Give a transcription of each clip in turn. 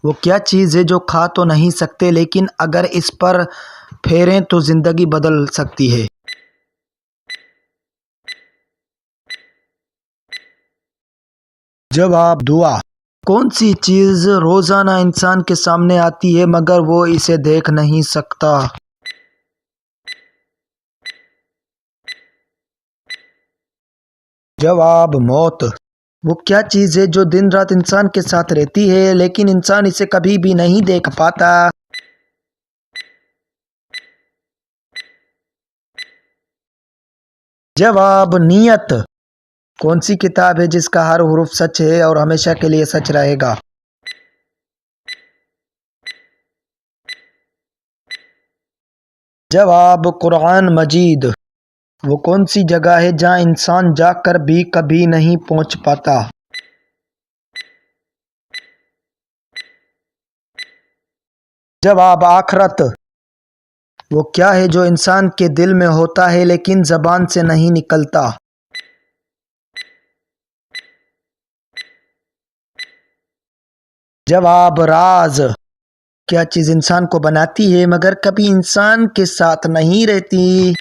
وہ کیا چیز ہے جو کھا تو نہیں سکتے لیکن اگر اس پر پھیریں تو زندگی بدل سکتی ہے؟ جواب دعا۔ کون سی چیز روزانہ انسان کے سامنے آتی ہے مگر وہ اسے دیکھ نہیں سکتا؟ جواب موت۔ وہ کیا چیز ہے جو دن رات انسان کے ساتھ رہتی ہے لیکن انسان اسے کبھی بھی نہیں دیکھ پاتا؟ جواب نیت۔ کون سی کتاب ہے جس کا ہر حرف سچ ہے اور ہمیشہ کے لیے سچ رہے گا؟ جواب قرآن مجید۔ وہ کون سی جگہ ہے جہاں انسان جا کر بھی کبھی نہیں پہنچ پاتا؟ جواب آخرت۔ وہ کیا ہے جو انسان کے دل میں ہوتا ہے لیکن زبان سے نہیں نکلتا؟ جواب راز۔ کیا چیز انسان کو بناتی ہے مگر کبھی انسان کے ساتھ نہیں رہتی؟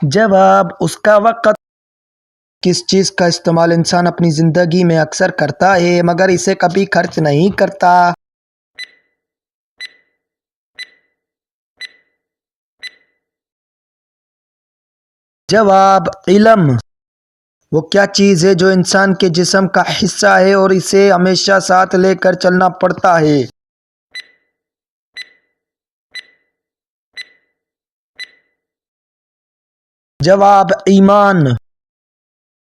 جواب اس کا وقت۔ کس چیز کا استعمال انسان اپنی زندگی میں اکثر کرتا ہے مگر اسے کبھی خرچ نہیں کرتا؟ جواب علم۔ وہ کیا چیز ہے جو انسان کے جسم کا حصہ ہے اور اسے ہمیشہ ساتھ لے کر چلنا پڑتا ہے؟ جواب ایمان۔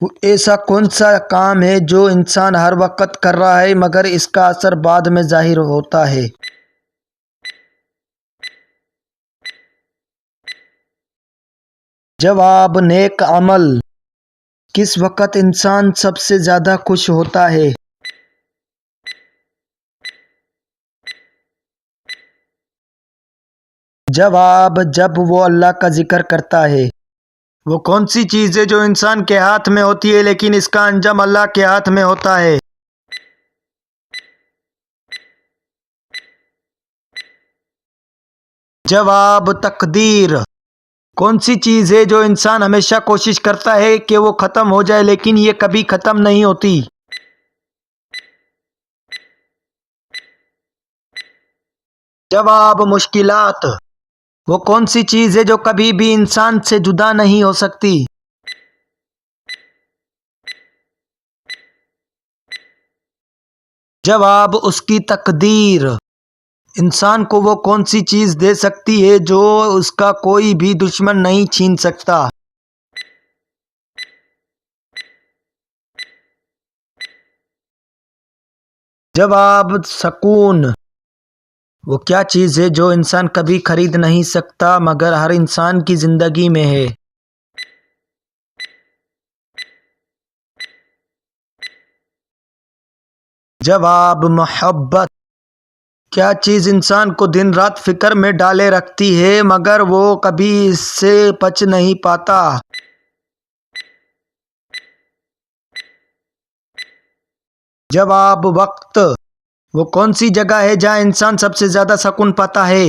وہ ایسا کون سا کام ہے جو انسان ہر وقت کر رہا ہے مگر اس کا اثر بعد میں ظاہر ہوتا ہے؟ جواب نیک عمل۔ کس وقت انسان سب سے زیادہ خوش ہوتا ہے؟ جواب جب وہ اللہ کا ذکر کرتا ہے۔ وہ کون سی چیز ہے جو انسان کے ہاتھ میں ہوتی ہے لیکن اس کا انجام اللہ کے ہاتھ میں ہوتا ہے؟ جواب تقدیر۔ کون سی چیز ہے جو انسان ہمیشہ کوشش کرتا ہے کہ وہ ختم ہو جائے لیکن یہ کبھی ختم نہیں ہوتی؟ جواب مشکلات۔ وہ کون سی چیز ہے جو کبھی بھی انسان سے جدا نہیں ہو سکتی؟ جواب اس کی تقدیر۔ انسان کو وہ کون سی چیز دے سکتی ہے جو اس کا کوئی بھی دشمن نہیں چھین سکتا؟ جواب سکون۔ وہ کیا چیز ہے جو انسان کبھی خرید نہیں سکتا مگر ہر انسان کی زندگی میں ہے؟ جواب محبت۔ کیا چیز انسان کو دن رات فکر میں ڈالے رکھتی ہے مگر وہ کبھی اس سے بچ نہیں پاتا؟ جواب وقت۔ وہ کون سی جگہ ہے جہاں انسان سب سے زیادہ سکون پاتا ہے؟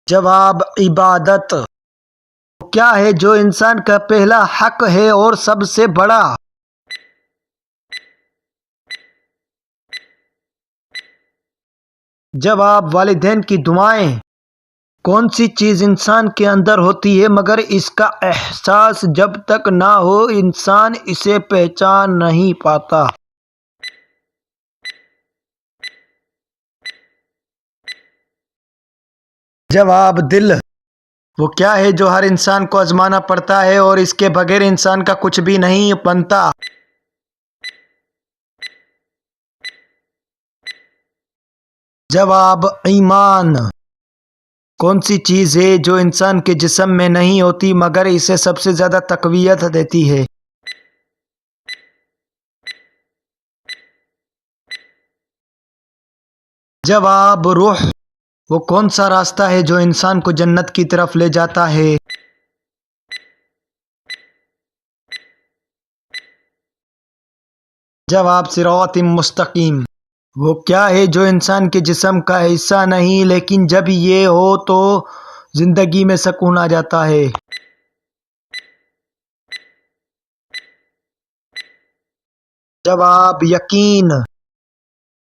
جواب عبادت۔ وہ کیا ہے جو انسان کا پہلا حق ہے اور سب سے بڑا؟ جواب والدین کی دعائیں۔ کون سی چیز انسان کے اندر ہوتی ہے مگر اس کا احساس جب تک نہ ہو انسان اسے پہچان نہیں پاتا؟ جواب دل۔ وہ کیا ہے جو ہر انسان کو آزمانا پڑتا ہے اور اس کے بغیر انسان کا کچھ بھی نہیں بنتا؟ جواب ایمان۔ کون سی چیز ہے جو انسان کے جسم میں نہیں ہوتی مگر اسے سب سے زیادہ تقویت دیتی ہے؟ جواب روح۔ وہ کون سا راستہ ہے جو انسان کو جنت کی طرف لے جاتا ہے؟ جواب صراط مستقیم۔ وہ کیا ہے جو انسان کے جسم کا حصہ نہیں لیکن جب یہ ہو تو زندگی میں سکون آ جاتا ہے؟ جواب یقین۔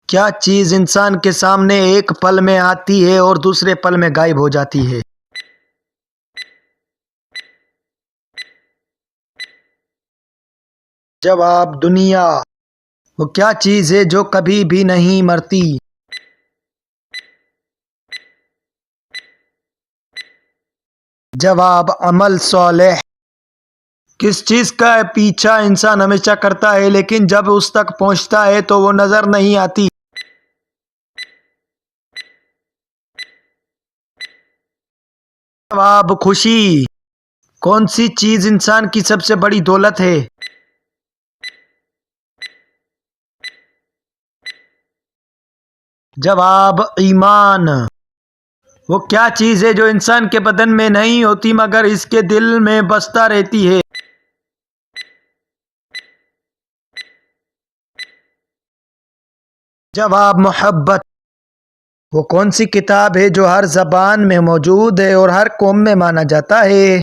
کیا چیز انسان کے سامنے ایک پل میں آتی ہے اور دوسرے پل میں غائب ہو جاتی ہے؟ جواب دنیا۔ وہ کیا چیز ہے جو کبھی بھی نہیں مرتی؟ جواب عمل صالح۔ کس چیز کا پیچھا انسان ہمیشہ کرتا ہے لیکن جب اس تک پہنچتا ہے تو وہ نظر نہیں آتی؟ جواب خوشی۔ کون سی چیز انسان کی سب سے بڑی دولت ہے؟ جواب ایمان۔ وہ کیا چیز ہے جو انسان کے بدن میں نہیں ہوتی مگر اس کے دل میں بستا رہتی ہے؟ جواب محبت۔ وہ کون سی کتاب ہے جو ہر زبان میں موجود ہے اور ہر قوم میں مانا جاتا ہے؟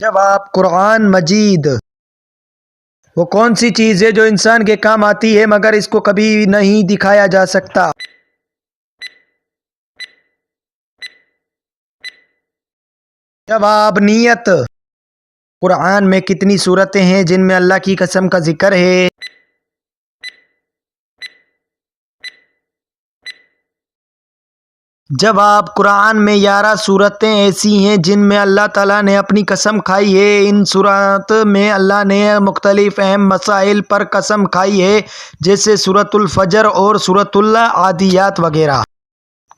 جواب قرآن مجید۔ وہ کون سی چیز ہے جو انسان کے کام آتی ہے مگر اس کو کبھی نہیں دکھایا جا سکتا؟ جواب نیت۔ قرآن میں کتنی صورتیں ہیں جن میں اللہ کی قسم کا ذکر ہے؟ جواب قرآن میں 11 صورتیں ایسی ہیں جن میں اللہ تعالیٰ نے اپنی قسم کھائی ہے۔ ان صورت میں اللہ نے مختلف اہم مسائل پر قسم کھائی ہے جیسے سورۃ الفجر اور سورۃ العادیات وغیرہ۔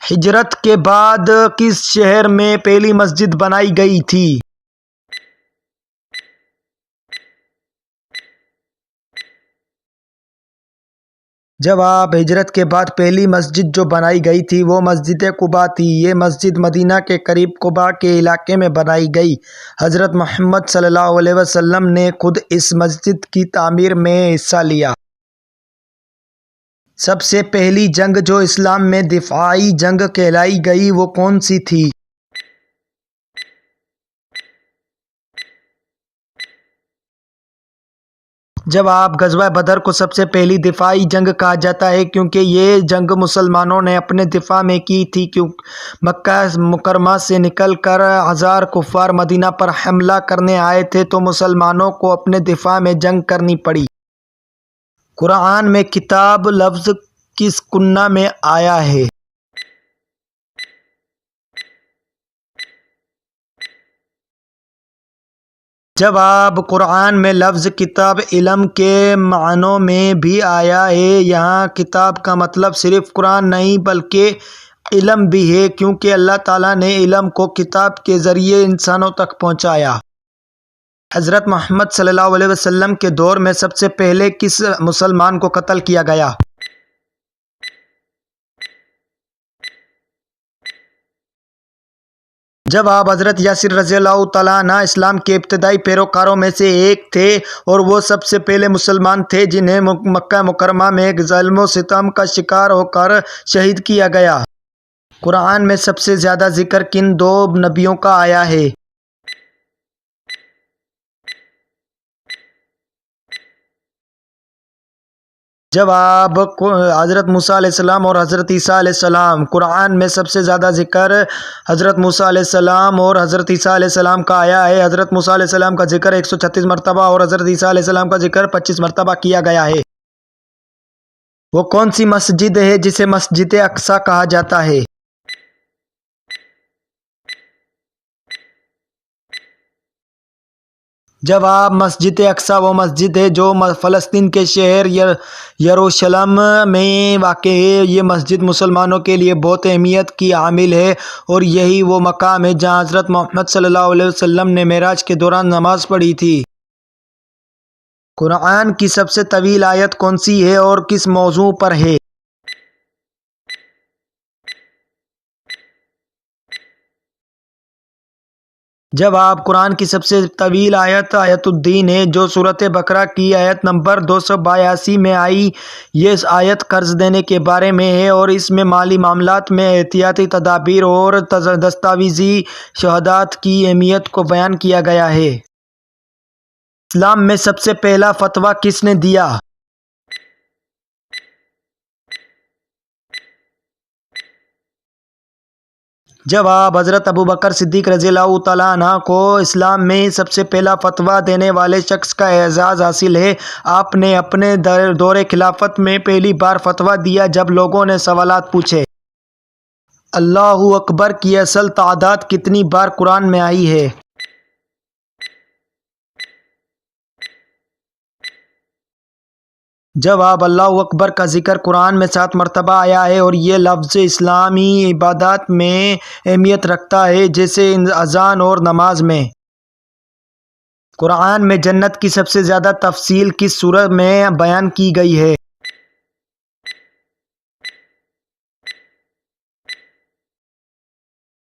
ہجرت کے بعد کس شہر میں پہلی مسجد بنائی گئی تھی؟ جواب ہجرت کے بعد پہلی مسجد جو بنائی گئی تھی وہ مسجد قباء تھی۔ یہ مسجد مدینہ کے قریب قباء کے علاقے میں بنائی گئی۔ حضرت محمد صلی اللہ علیہ وسلم نے خود اس مسجد کی تعمیر میں حصہ لیا۔ سب سے پہلی جنگ جو اسلام میں دفاعی جنگ کہلائی گئی وہ کون سی تھی؟ جواب غزوہ بدر کو سب سے پہلی دفاعی جنگ کہا جاتا ہے کیونکہ یہ جنگ مسلمانوں نے اپنے دفاع میں کی تھی، کیونکہ مکہ مکرمہ سے نکل کر 1000 کفار مدینہ پر حملہ کرنے آئے تھے تو مسلمانوں کو اپنے دفاع میں جنگ کرنی پڑی۔ قرآن میں کتاب لفظ کس کنہ میں آیا ہے؟ جواب قرآن میں لفظ کتاب علم کے معنوں میں بھی آیا ہے۔ یہاں کتاب کا مطلب صرف قرآن نہیں بلکہ علم بھی ہے کیونکہ اللہ تعالیٰ نے علم کو کتاب کے ذریعے انسانوں تک پہنچایا۔ حضرت محمد صلی اللہ علیہ وسلم کے دور میں سب سے پہلے کس مسلمان کو قتل کیا گیا؟ جواب حضرت یاسر رضی اللہ تعالیٰ عنہ اسلام کے ابتدائی پیروکاروں میں سے ایک تھے اور وہ سب سے پہلے مسلمان تھے جنہیں مکہ مکرمہ میں ظلم و ستم کا شکار ہو کر شہید کیا گیا۔ قرآن میں سب سے زیادہ ذکر کن 2 نبیوں کا آیا ہے؟ جواب حضرت موسیٰ علیہ السلام اور حضرت عیسیٰ علیہ السلام۔ قرآن میں سب سے زیادہ ذکر حضرت موسیٰ علیہ السلام اور حضرت عیسیٰ علیہ السلام کا آیا ہے۔ حضرت موسیٰ علیہ السلام کا ذکر 136 مرتبہ اور حضرت عیسیٰ علیہ السلام کا ذکر 25 مرتبہ کیا گیا ہے۔ وہ کون سی مسجد ہے جسے مسجد اقصی کہا جاتا ہے؟ جواب مسجد اقصی وہ مسجد ہے جو فلسطین کے شہر یروشلم میں واقع ہے۔ یہ مسجد مسلمانوں کے لیے بہت اہمیت کی حامل ہے اور یہی وہ مقام ہے جہاں حضرت محمد صلی اللہ علیہ وسلم نے معراج کے دوران نماز پڑھی تھی۔ قرآن کی سب سے طویل آیت کون سی ہے اور کس موضوع پر ہے؟ جواب، قرآن کی سب سے طویل آیت آیت الدین ہے جو سورۃ بقرہ کی آیت نمبر 282 میں آئی۔ یہ آیت قرض دینے کے بارے میں ہے اور اس میں مالی معاملات میں احتیاطی تدابیر اور دستاویزی شہادت کی اہمیت کو بیان کیا گیا ہے۔ اسلام میں سب سے پہلا فتویٰ کس نے دیا؟ جواب، حضرت ابوبکر صدیق رضی اللہ تعالیٰ عنہ کو اسلام میں سب سے پہلا فتویٰ دینے والے شخص کا اعزاز حاصل ہے۔ آپ نے اپنے دور خلافت میں پہلی بار فتویٰ دیا جب لوگوں نے سوالات پوچھے۔ اللہ اکبر کی اصل تعداد کتنی بار قرآن میں آئی ہے؟ جواب، اللہ اکبر کا ذکر قرآن میں 7 مرتبہ آیا ہے اور یہ لفظ اسلامی عبادات میں اہمیت رکھتا ہے، جیسے اذان اور نماز میں۔ قرآن میں جنت کی سب سے زیادہ تفصیل کس سورہ میں بیان کی گئی ہے؟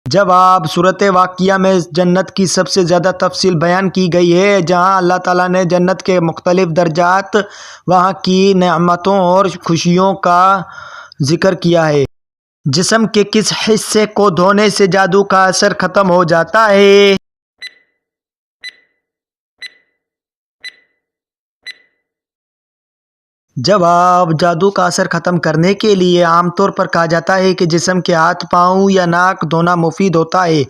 جواب، سورۃ واقعہ میں جنت کی سب سے زیادہ تفصیل بیان کی گئی ہے، جہاں اللہ تعالیٰ نے جنت کے مختلف درجات، وہاں کی نعمتوں اور خوشیوں کا ذکر کیا ہے۔ جسم کے کس حصے کو دھونے سے جادو کا اثر ختم ہو جاتا ہے؟ جواب، جادو کا اثر ختم کرنے کے لیے عام طور پر کہا جاتا ہے کہ جسم کے ہاتھ، پاؤں یا ناک دھونا مفید ہوتا ہے۔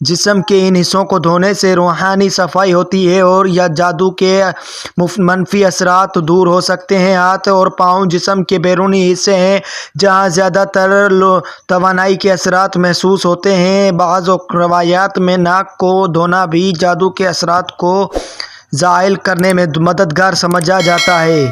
جسم کے ان حصوں کو دھونے سے روحانی صفائی ہوتی ہے اور یا جادو کے منفی اثرات دور ہو سکتے ہیں۔ ہاتھ اور پاؤں جسم کے بیرونی حصے ہیں جہاں زیادہ تر توانائی کے اثرات محسوس ہوتے ہیں۔ بعض روایات میں ناک کو دھونا بھی جادو کے اثرات کو زائل کرنے میں مددگار سمجھا جاتا ہے۔